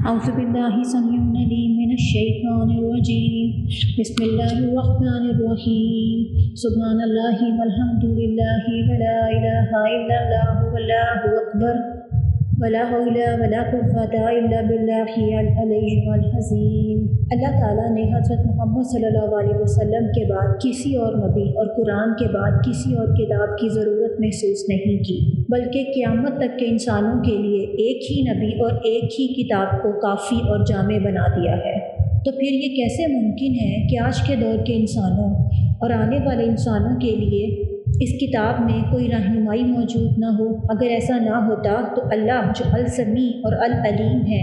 اعوذ باللہ السمیع العلیم من الشیطان الرجیم بسم اللہ الرحمن الرحیم سبحان اللہ والحمد للہ ولا الہ الا اللہ واللہ اکبر ولا حول ولا قوة الا باللہ العلی العظیم۔ اللہ تعالیٰ نے حضرت محمد صلی اللہ علیہ وسلم کے بعد کسی اور نبی اور قرآن کے بعد کسی اور کتاب کی ضرورت محسوس نہیں کی، بلکہ قیامت تک کے انسانوں کے لیے ایک ہی نبی اور ایک ہی کتاب کو کافی اور جامع بنا دیا ہے۔ تو پھر یہ کیسے ممکن ہے کہ آج کے دور کے انسانوں اور آنے والے انسانوں کے لیے اس کتاب میں کوئی رہنمائی موجود نہ ہو؟ اگر ایسا نہ ہوتا تو اللہ جو السمیع اور العلیم ہے،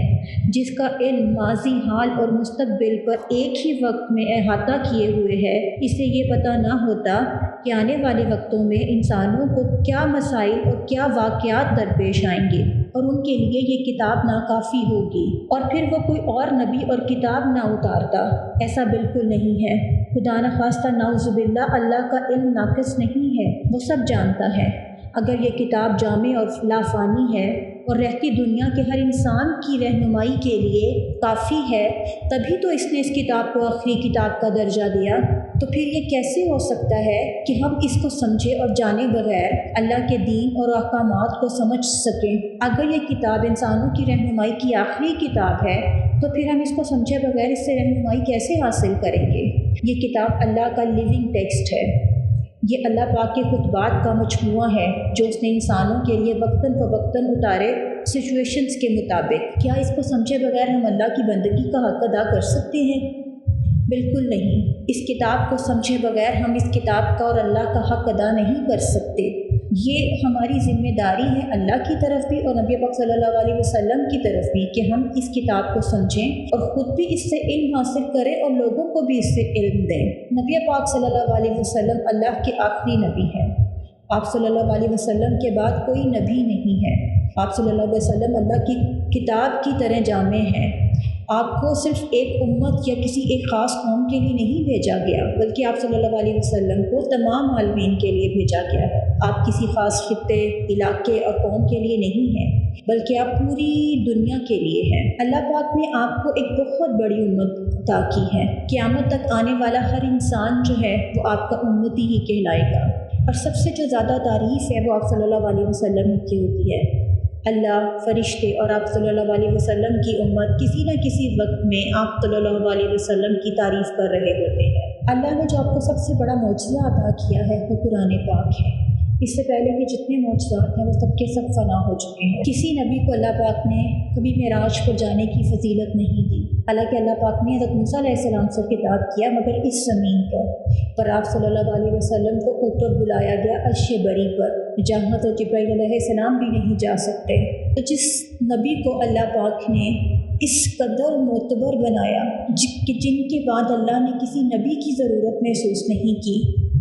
جس کا علم ماضی، حال اور مستقبل پر ایک ہی وقت میں احاطہ کیے ہوئے ہے، اسے یہ پتہ نہ ہوتا کہ آنے والے وقتوں میں انسانوں کو کیا مسائل اور کیا واقعات درپیش آئیں گے، اور ان کے لیے یہ کتاب ناکافی ہوگی، اور پھر وہ کوئی اور نبی اور کتاب نہ اتارتا۔ ایسا بالکل نہیں ہے۔ خدا نخواستہ نعوذ باللہ اللہ کا علم ناقص نہیں ہے، وہ سب جانتا ہے۔ اگر یہ کتاب جامع اور لافانی ہے اور رہتی دنیا کے ہر انسان کی رہنمائی کے لیے کافی ہے، تبھی تو اس نے اس کتاب کو آخری کتاب کا درجہ دیا۔ تو پھر یہ کیسے ہو سکتا ہے کہ ہم اس کو سمجھے اور جانے بغیر اللہ کے دین اور احکامات کو سمجھ سکیں؟ اگر یہ کتاب انسانوں کی رہنمائی کی آخری کتاب ہے تو پھر ہم اس کو سمجھے بغیر اس سے رہنمائی کیسے حاصل کریں گے؟ یہ کتاب اللہ کا لیونگ ٹیکسٹ ہے۔ یہ اللہ پاک کے خطبات کا مجموعہ ہے جو اس نے انسانوں کے لیے وقتاً فوقتاً اتارے، سچویشنز کے مطابق۔ کیا اس کو سمجھے بغیر ہم اللہ کی بندگی کا حق ادا کر سکتے ہیں؟ بالکل نہیں۔ اس کتاب کو سمجھے بغیر ہم اس کتاب کا اور اللہ کا حق ادا نہیں کر سکتے۔ یہ ہماری ذمہ داری ہے اللہ کی طرف بھی اور نبی پاک صلی اللہ علیہ وسلم کی طرف بھی کہ ہم اس کتاب کو سمجھیں اور خود بھی اس سے علم حاصل کریں اور لوگوں کو بھی اس سے علم دیں۔ نبی پاک صلی اللہ علیہ وسلم اللہ کے آخری نبی ہیں۔ آپ صلی اللہ علیہ وسلم کے بعد کوئی نبی نہیں ہے۔ آپ صلی اللہ علیہ وسلم اللہ کی کتاب کی طرح جامع ہیں۔ آپ کو صرف ایک امت یا کسی ایک خاص قوم کے لیے نہیں بھیجا گیا، بلکہ آپ صلی اللہ علیہ وسلم کو تمام عالمین کے لیے بھیجا گیا ہے۔ آپ کسی خاص خطے، علاقے اور قوم کے لیے نہیں ہیں، بلکہ آپ پوری دنیا کے لیے ہیں۔ اللہ پاک نے آپ کو ایک بہت بڑی امت عطا کی ہے۔ قیامت تک آنے والا ہر انسان جو ہے وہ آپ کا امتی ہی کہلائے گا، اور سب سے جو زیادہ تعریف ہے وہ آپ صلی اللہ علیہ وسلم کی ہوتی ہے۔ اللہ، فرشتے اور آپ صلی اللہ علیہ وسلم کی امت کسی نہ کسی وقت میں آپ صلی اللہ علیہ وسلم کی تعریف کر رہے ہوتے ہیں۔ اللہ نے جو آپ کو سب سے بڑا معجزہ عطا کیا ہے وہ قرآن پاک ہے۔ اس سے پہلے کے جتنے معجزات ہیں وہ سب کے سب فنا ہو چکے ہیں۔ کسی نبی کو اللہ پاک نے کبھی معراج پر جانے کی فضیلت نہیں دی، حالانکہ اللہ پاک نے حضرت موسیٰ علیہ السلام سے خطاب کیا، مگر اس زمین پر آپ صلی اللہ علیہ وسلم کو اوپر بلایا گیا عرش بری پر، جہاں حضرت جبرائیل علیہ السلام بھی نہیں جا سکتے۔ تو جس نبی کو اللہ پاک نے اس قدر معتبر بنایا کہ جن کے بعد اللہ نے کسی نبی کی ضرورت محسوس نہیں کی،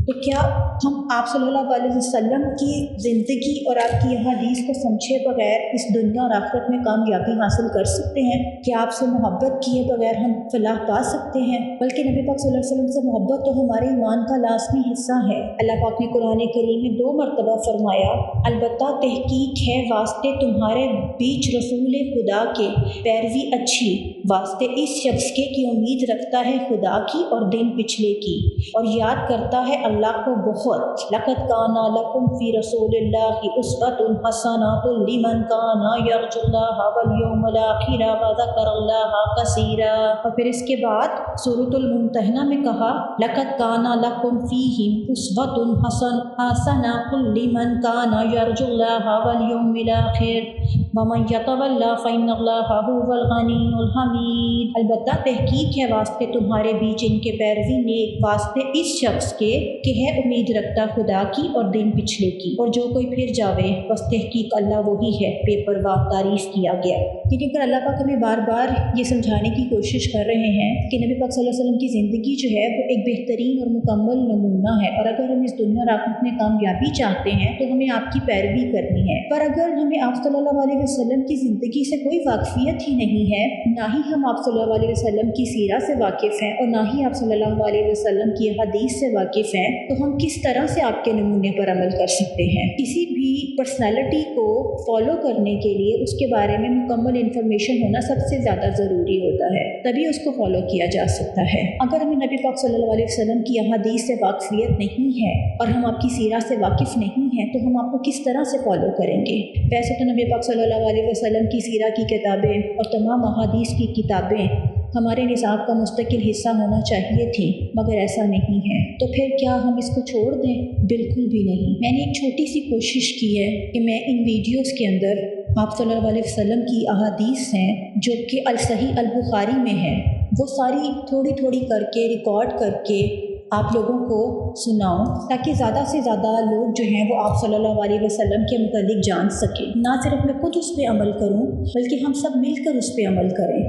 تو کیا ہم آپ صلی اللہ علیہ وسلم کی زندگی اور آپ کی حدیث کو سمجھے بغیر اس دنیا اور آخرت میں کامیابی حاصل کر سکتے ہیں؟ کیا آپ سے محبت کیے بغیر ہم فلاح پا سکتے ہیں؟ بلکہ نبی پاک صلی اللہ علیہ وسلم سے محبت تو ہمارے ایمان کا لازمی حصہ ہے۔ اللہ پاک نے قرآن کریم میں 2 مرتبہ فرمایا، البتہ تحقیق ہے واسطے تمہارے بیچ رسول خدا کے پیروی اچھی، واسطے اس شخص کے کی امید رکھتا ہے خدا کی اور دن پچھلے کی، اور یاد کرتا ہے اللہ کو بہت۔ لقد کان لکم فی رسول اللہ اسوۃ حسنۃ لمن کان یرجو اللہ والیوم الآخر وذکر اللہ کثیرا۔ اور پھر اس کے بعد سورۃ الممتحنہ میں کہا، لقد کان لکم فیہم اسوۃ حسنۃ لمن کان یرجو اللہ والیوم الآخر ومن یتول فإن اللہ هو الغنی الحمید۔ البتہ تحقیق ہے واسطے تمہارے بیچ ان کے پیروی نیک، واسطے اس شخص کے کہ ہے امید رکھتا خدا کی اور دن پچھلے کی، اور جو کوئی پھر جاوے بس تحقیق اللہ وہی ہے بے پرواہ تعریف کیا گیا۔ لیکن پھر اللہ پاک ہمیں بار بار یہ سمجھانے کی کوشش کر رہے ہیں کہ نبی پاک صلی اللہ علیہ وسلم کی زندگی جو ہے وہ ایک بہترین اور مکمل نمونہ ہے، اور اگر ہم اس دنیا اور آخرت میں کامیابی چاہتے ہیں تو ہمیں آپ کی پیروی کرنی ہے۔ پر اگر ہمیں آپ صلی اللہ علیہ وسلم کی زندگی سے کوئی واقفیت ہی نہیں ہے، نہ ہی ہم آپ صلی اللہ علیہ وسلم کی سیرت سے واقف ہیں، اور نہ ہی آپ صلی اللہ علیہ وسلم کی حدیث سے واقف ہیں، تو ہم کس طرح سے آپ کے نمونے پر عمل کر سکتے ہیں۔ کسی بھی پرسنالٹی کو فالو کرنے کے لیے اس کے بارے میں مکمل انفارمیشن ہونا سب سے زیادہ ضروری ہوتا ہے، تبھی اس کو فالو کیا جا سکتا ہے۔ اگر ہمیں نبی پاک صلی اللہ علیہ وسلم کی احادیث سے واقفیت نہیں ہے اور ہم آپ کی سیرت سے واقف نہیں ہیں تو ہم آپ کو کس طرح سے فالو کریں گے؟ ویسے تو نبی پاک صلی اللہ علیہ وسلم کی سیرت کی کتابیں اور تمام احادیث کی کتابیں ہمارے نصاب کا مستقل حصہ ہونا چاہیے تھی، مگر ایسا نہیں ہے۔ تو پھر کیا ہم اس کو چھوڑ دیں؟ بالکل بھی نہیں۔ میں نے ایک چھوٹی سی کوشش کی ہے کہ میں ان ویڈیوز کے اندر آپ صلی اللہ علیہ وسلم کی احادیث ہیں جو کہ الصحیح البخاری میں ہیں، وہ ساری تھوڑی تھوڑی کر کے ریکارڈ کر کے آپ لوگوں کو سناؤں، تاکہ زیادہ سے زیادہ لوگ جو ہیں وہ آپ صلی اللہ علیہ وسلم کے متعلق جان سکیں۔ نہ صرف میں خود اس پہ عمل کروں بلکہ ہم سب مل کر اس پہ عمل کریں،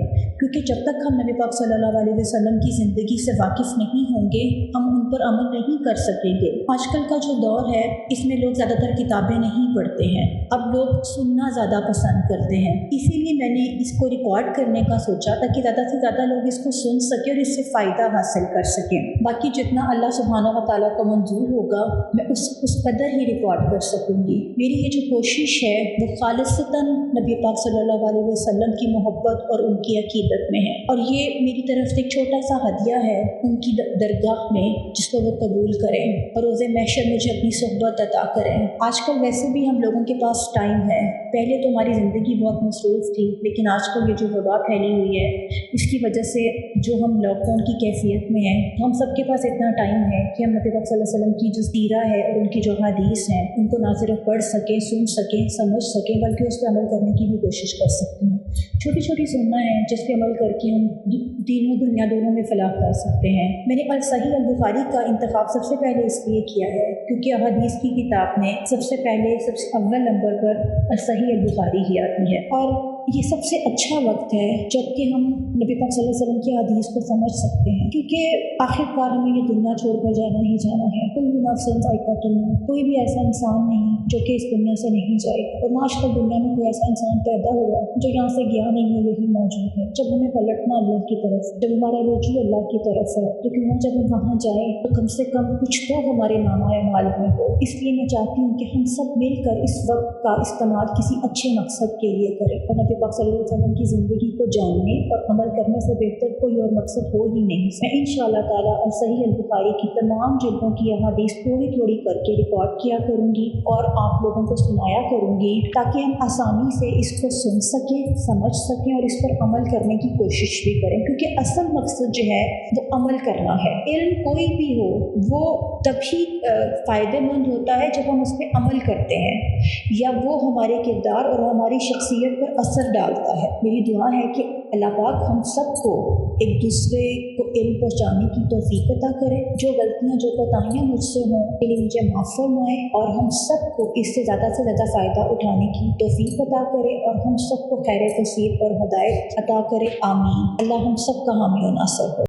کیونکہ جب تک ہم نبی پاک صلی اللہ علیہ وسلم کی زندگی سے واقف نہیں ہوں گے ہم ان پر عمل نہیں کر سکیں گے۔ آج کل کا جو دور ہے اس میں لوگ زیادہ تر کتابیں نہیں پڑھتے ہیں، اب لوگ سننا زیادہ پسند کرتے ہیں، اسی لیے میں نے اس کو ریکارڈ کرنے کا سوچا تاکہ زیادہ سے زیادہ لوگ اس کو سن سکیں اور اس سے فائدہ حاصل کر سکیں۔ باقی جتنا اللہ سبحانہ و تعالیٰ کو منظور ہوگا میں اس قدر ہی ریکارڈ کر سکوں گی۔ میری یہ جو کوشش ہے وہ خالصتاً نبی پاک صلی اللہ علیہ وسلم کی محبت اور ان کی عقیدت میں ہے، اور یہ میری طرف سے ایک چھوٹا سا ہدیہ ہے ان کی درگاہ میں، جس کو وہ قبول کریں اور روز محشر مجھے اپنی صحبت عطا کریں۔ آج کل ویسے بھی ہم لوگوں کے پاس ٹائم ہے، پہلے تو ہماری زندگی بہت مصروف تھی، لیکن آج کل یہ جو وبا پھیلی ہوئی ہے اس کی وجہ سے جو ہم لاک ڈاؤن کی کیفیت میں ہیں، ہم سب کے پاس اتنا ٹائم ہے کہ ہم نبی پاک صلی اللہ علیہ وسلم کی جو سیرت ہے اور ان کی جو حدیث ہیں ان کو نہ صرف پڑھ سکیں، سن سکیں، سمجھ سکیں، بلکہ اس پہ عمل کرنے کی بھی کوشش کر سکتے ہیں۔ چھوٹی چھوٹی سننا ہے جس پہ عمل کر کے ہم دین و دنیا دونوں میں فلاح کر سکتے ہیں۔ میں نے الصحیح البخاری کا انتخاب سب سے پہلے اس لیے کیا ہے کیونکہ احادیث کی کتاب میں سب سے اول نمبر پر الصحیح البخاری ہی آتی ہے، اور یہ سب سے اچھا وقت ہے جب کہ ہم نبی پاک صلی اللہ علیہ وسلم کی حدیث کو سمجھ سکتے ہیں، کیونکہ آخر کار ہمیں یہ دنیا چھوڑ کر جانا ہی جانا ہے۔ کوئی نفس ذائقۃ الموت، کوئی بھی ایسا انسان نہیں جو کہ اس دنیا سے نہیں جائے گا، اور آج کل دنیا میں کوئی ایسا انسان پیدا ہوا جو یہاں سے گیا نہیں ہے، یہی موجود ہے۔ جب ہمیں پلٹنا اللہ کی طرف، جب ہمارا رجوع اللہ کی طرف ہے، لیکن جب ہم وہاں جائیں تو کم سے کم کچھ تو ہمارے نامہ اعمال میں ہو۔ اس لیے میں چاہتی ہوں کہ ہم سب مل کر اس وقت کا استعمال کسی اچھے مقصد کے لیے کریں، اور نبی پاک صلی اللہ علیہ وسلم کی زندگی کو جاننے اور عمل کرنے سے بہتر کوئی اور مقصد ہو ہی نہیں۔ میں انشاءاللہ تعالیٰ الصحیح البخاری کی تمام جلدوں کی احادیث تھوڑی تھوڑی کر کے ریکارڈ کیا کروں گی اور آپ لوگوں کو سنایا کروں گی، تاکہ ہم آسانی سے اس کو سن سکیں، سمجھ سکیں اور اس پر عمل کرنے کی کوشش بھی کریں، کیونکہ اصل مقصد جو ہے وہ عمل کرنا ہے۔ علم کوئی بھی ہو وہ تبھی فائدہ مند ہوتا ہے جب ہم اس پہ عمل کرتے ہیں یا وہ ہمارے کردار اور ہماری شخصیت پر اثر ڈالتا ہے۔ میری دعا ہے کہ اللہ پاک ہم سب کو ایک دوسرے کو علم پہنچانے کی توفیق عطا کرے، جو غلطیاں جو کوتاہیاں مجھ سے ہوں کہ مجھے معاف فرمائے، اور ہم سب کو اس سے زیادہ فائدہ اٹھانے کی توفیق عطا کرے، اور ہم سب کو خیر کثیر اور ہدایت عطا کرے۔ آمین۔ اللہ ہم سب کا حامی و ناصر ہو۔